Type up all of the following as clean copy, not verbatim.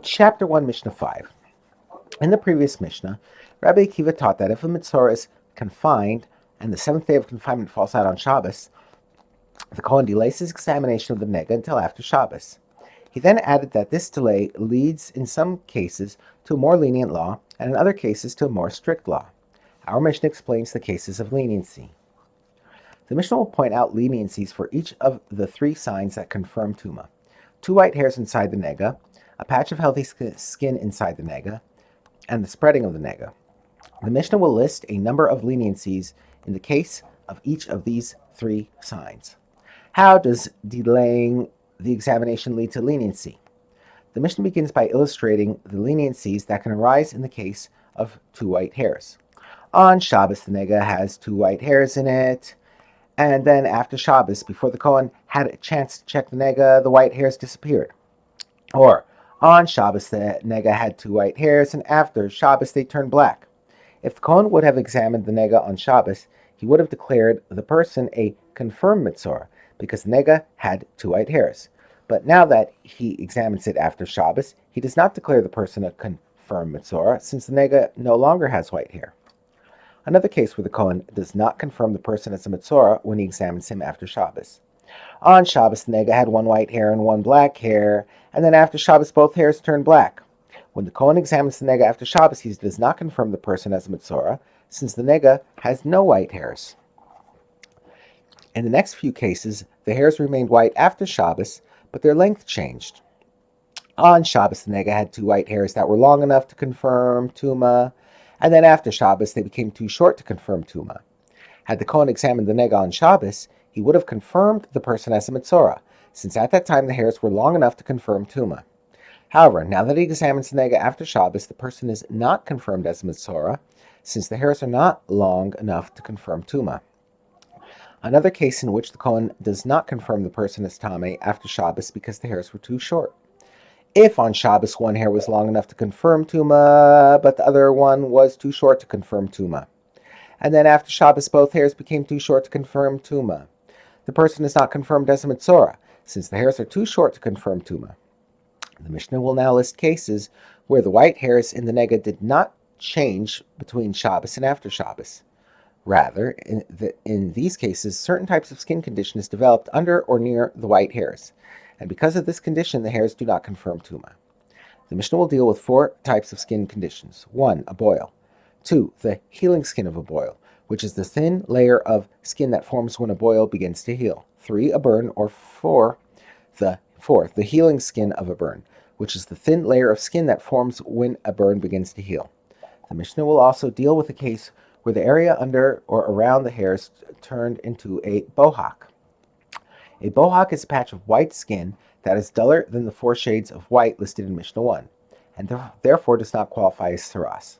Chapter 1, Mishnah 5. In the previous Mishnah, Rabbi Akiva taught that if a mitzvah is confined and the seventh day of confinement falls out on Shabbos, the Kohen delays his examination of the nega until after Shabbos. He then added that this delay leads in some cases to a more lenient law and in other cases to a more strict law. Our Mishnah explains the cases of leniency. The Mishnah will point out leniencies for each of the three signs that confirm Tuma: 2 white hairs inside the nega, a patch of healthy skin inside the nega, and the spreading of the nega. The Mishnah will list a number of leniencies in the case of each of these three signs. How does delaying the examination lead to leniency? The Mishnah begins by illustrating the leniencies that can arise in the case of 2 white hairs. On Shabbos, the nega has 2 white hairs in it, and then after Shabbos, before the Kohen had a chance to check the nega, the white hairs disappeared. Or, on Shabbos, the nega had 2 white hairs, and after Shabbos, they turned black. If the Kohen would have examined the nega on Shabbos, he would have declared the person a confirmed mitzvah, because the nega had 2 white hairs. But now that he examines it after Shabbos, he does not declare the person a confirmed mitzvah, since the nega no longer has white hair. Another case where the Kohen does not confirm the person as a mitzvah when he examines him after Shabbos. On Shabbos, the nega had 1 white hair and 1 black hair, and then after Shabbos, both hairs turned black. When the Kohen examines the nega after Shabbos, he does not confirm the person as a mitzvah, since the nega has no white hairs. In the next few cases, the hairs remained white after Shabbos, but their length changed. On Shabbos, the nega had 2 white hairs that were long enough to confirm Tuma, and then after Shabbos, they became too short to confirm Tuma. Had the Kohen examined the nega on Shabbos, he would have confirmed the person as a mitzvah, since at that time the hairs were long enough to confirm Tuma. However, now that he examines the nega after Shabbos, the person is not confirmed as a mitzvah, since the hairs are not long enough to confirm Tuma. Another case in which the Kohen does not confirm the person as Tameh after Shabbos because the hairs were too short. If on Shabbos 1 hair was long enough to confirm Tuma, but the other one was too short to confirm Tuma, and then after Shabbos both hairs became too short to confirm Tuma, the person is not confirmed as a mitzvah, since the hairs are too short to confirm Tuma. The Mishnah will now list cases where the white hairs in the nega did not change between Shabbos and after Shabbos. Rather, in these cases, certain types of skin condition is developed under or near the white hairs, and because of this condition, the hairs do not confirm Tuma. The Mishnah will deal with 4 types of skin conditions. 1. A boil. 2. The healing skin of a boil, which is the thin layer of skin that forms when a boil begins to heal. 3. A burn, or 4. The healing skin of a burn, which is the thin layer of skin that forms when a burn begins to heal. The Mishnah will also deal with a case where the area under or around the hairs turned into a bohak. A bohak is a patch of white skin that is duller than the 4 shades of white listed in Mishnah 1, and therefore does not qualify as saras.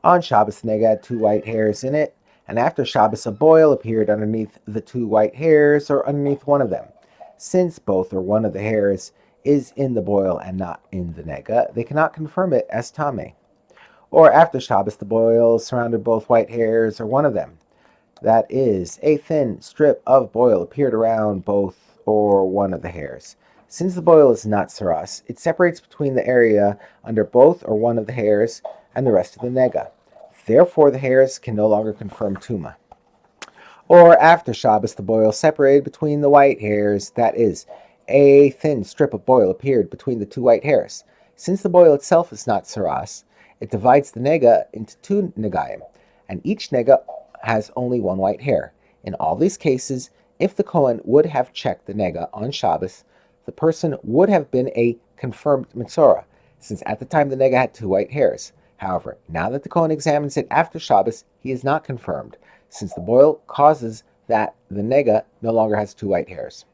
On Shabbos, the nega had 2 white hairs in it, and after Shabbos, a boil appeared underneath the 2 white hairs or underneath one of them. Since both or one of the hairs is in the boil and not in the nega, they cannot confirm it as tameh. Or after Shabbos, the boil surrounded both white hairs or one of them. That is, a thin strip of boil appeared around both or one of the hairs. Since the boil is not saras, it separates between the area under both or one of the hairs and the rest of the nega. Therefore, the hairs can no longer confirm Tuma. Or after Shabbos, the boil separated between the white hairs. That is, a thin strip of boil appeared between the 2 white hairs. Since the boil itself is not saras, it divides the nega into 2 negaim, and each nega has only 1 white hair. In all these cases, if the Kohen would have checked the nega on Shabbos, the person would have been a confirmed mitzvah, since at the time the nega had 2 white hairs. However, now that the Kohen examines it after Shabbos, he is not confirmed, since the boil causes that the nega no longer has 2 white hairs.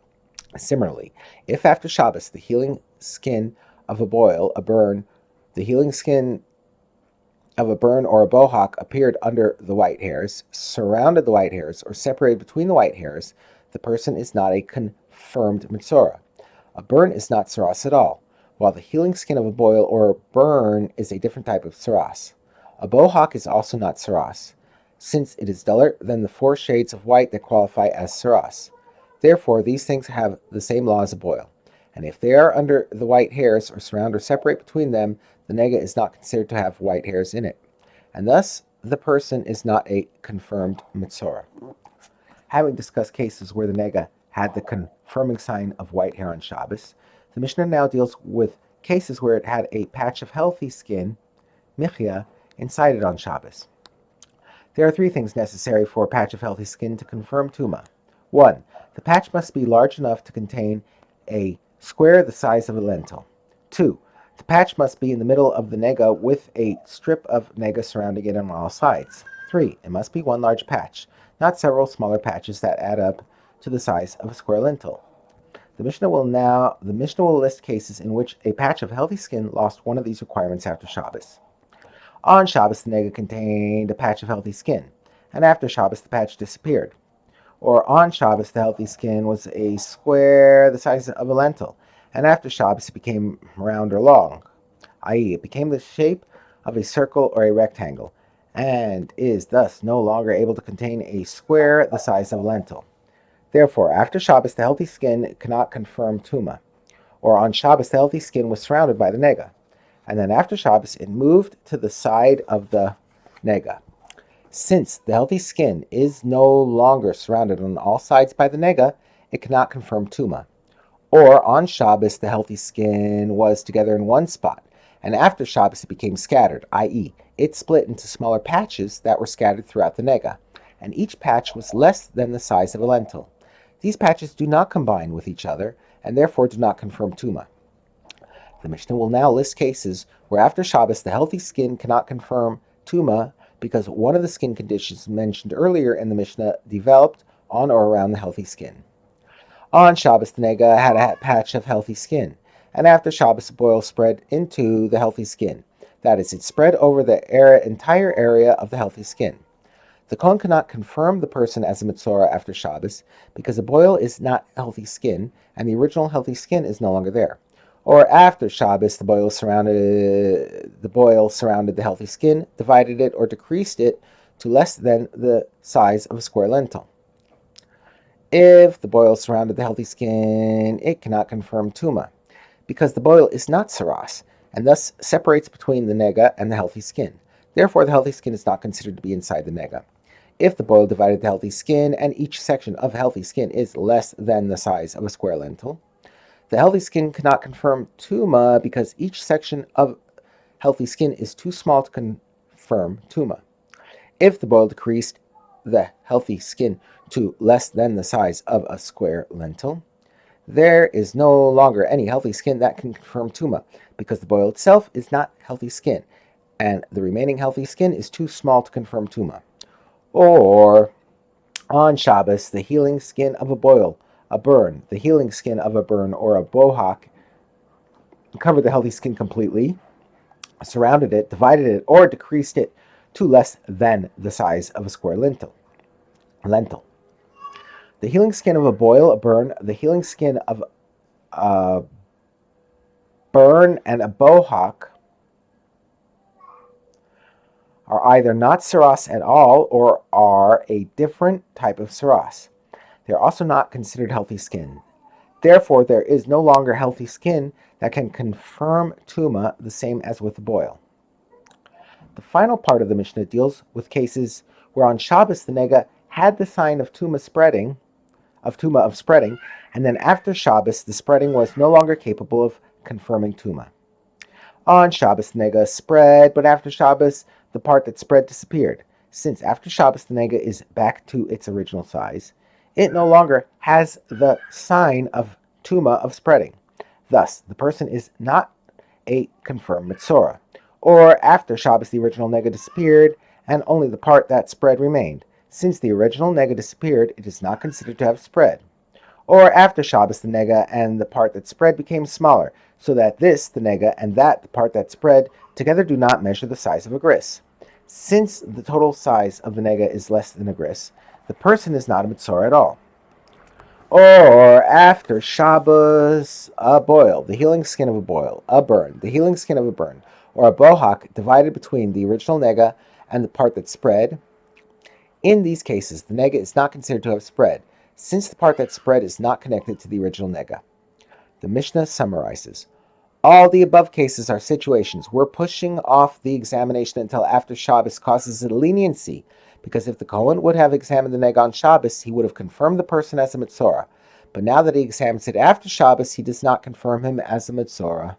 Similarly, if after Shabbos the healing skin of a boil, a burn, the healing skin of a burn or a bohak appeared under the white hairs, surrounded the white hairs, or separated between the white hairs, the person is not a confirmed mitzvah. A burn is not saras at all, while the healing skin of a boil or a burn is a different type of saras. A bohak is also not saras, since it is duller than the 4 shades of white that qualify as saras. Therefore, these things have the same law as a boil, and if they are under the white hairs or surround or separate between them, the nega is not considered to have white hairs in it, and thus the person is not a confirmed mitzora. Having discussed cases where the nega had the confirming sign of white hair on Shabbos, the Mishnah now deals with cases where it had a patch of healthy skin, michya, inside it on Shabbos. There are three things necessary for a patch of healthy skin to confirm tuma. 1. The patch must be large enough to contain a square the size of a lentil. 2. The patch must be in the middle of the nega with a strip of nega surrounding it on all sides. 3. It must be one large patch, not several smaller patches that add up to the size of a square lentil. The Mishnah will list cases in which a patch of healthy skin lost one of these requirements after Shabbos. On Shabbos, the nega contained a patch of healthy skin, and after Shabbos, the patch disappeared. Or on Shabbos, the healthy skin was a square the size of a lentil, and after Shabbos, it became round or long, i.e., it became the shape of a circle or a rectangle, and is thus no longer able to contain a square the size of a lentil. Therefore, after Shabbos, the healthy skin cannot confirm tuma. Or on Shabbos, the healthy skin was surrounded by the nega, and then after Shabbos, it moved to the side of the nega. Since the healthy skin is no longer surrounded on all sides by the nega, it cannot confirm tuma. Or on Shabbos, the healthy skin was together in one spot, and after Shabbos, it became scattered, i.e., it split into smaller patches that were scattered throughout the nega, and each patch was less than the size of a lentil. These patches do not combine with each other, and therefore do not confirm tuma. The Mishnah will now list cases where after Shabbos the healthy skin cannot confirm tuma because one of the skin conditions mentioned earlier in the Mishnah developed on or around the healthy skin. On Shabbos the nega had a patch of healthy skin, and after Shabbos a boil spread into the healthy skin. That is, it spread over the entire area of the healthy skin. The Kohen cannot confirm the person as a mitzora after Shabbos because the boil is not healthy skin, and the original healthy skin is no longer there. Or after Shabbos, the boil surrounded the healthy skin, divided it or decreased it to less than the size of a square lentil. If the boil surrounded the healthy skin, it cannot confirm tuma, because the boil is not saras, and thus separates between the nega and the healthy skin. Therefore, the healthy skin is not considered to be inside the nega. If the boil divided the healthy skin, and each section of healthy skin is less than the size of a square lentil, the healthy skin cannot confirm tuma because each section of healthy skin is too small to confirm tuma. If the boil decreased the healthy skin to less than the size of a square lentil, there is no longer any healthy skin that can confirm tuma because the boil itself is not healthy skin, and the remaining healthy skin is too small to confirm tuma. Or on Shabbos, the healing skin of a boil, a burn, the healing skin of a burn, or a bohak covered the healthy skin completely, surrounded it, divided it, or decreased it to less than the size of a square lentil. The healing skin of a boil, a burn, the healing skin of a burn, and a bohak are either not saras at all or are a different type of saras. They are also not considered healthy skin. Therefore, there is no longer healthy skin that can confirm tuma the same as with the boil. The final part of the Mishnah deals with cases where on Shabbos the nega had the sign of tuma spreading, and then after Shabbos the spreading was no longer capable of confirming tuma. On Shabbos the nega spread, but after Shabbos the part that spread disappeared. Since after Shabbos the nega is back to its original size, it no longer has the sign of tuma of spreading. Thus, the person is not a confirmed mitzora. Or after Shabbos the original nega disappeared, and only the part that spread remained. Since the original nega disappeared, it is not considered to have spread. Or after Shabbos the nega and the part that spread became smaller, so that this, the nega, and that, the part that spread, together do not measure the size of a gris. Since the total size of the nega is less than a gris, the person is not a mitzora at all. Or after Shabbos, a boil, the healing skin of a boil, a burn, the healing skin of a burn, or a bohak divided between the original nega and the part that spread. In these cases, the nega is not considered to have spread, since the part that spread is not connected to the original nega. The Mishnah summarizes. All the above cases are situations where pushing off the examination until after Shabbos causes a leniency, because if the Kohen would have examined the neg on Shabbos, he would have confirmed the person as a Metzora. But now that he examines it after Shabbos, he does not confirm him as a Metzora.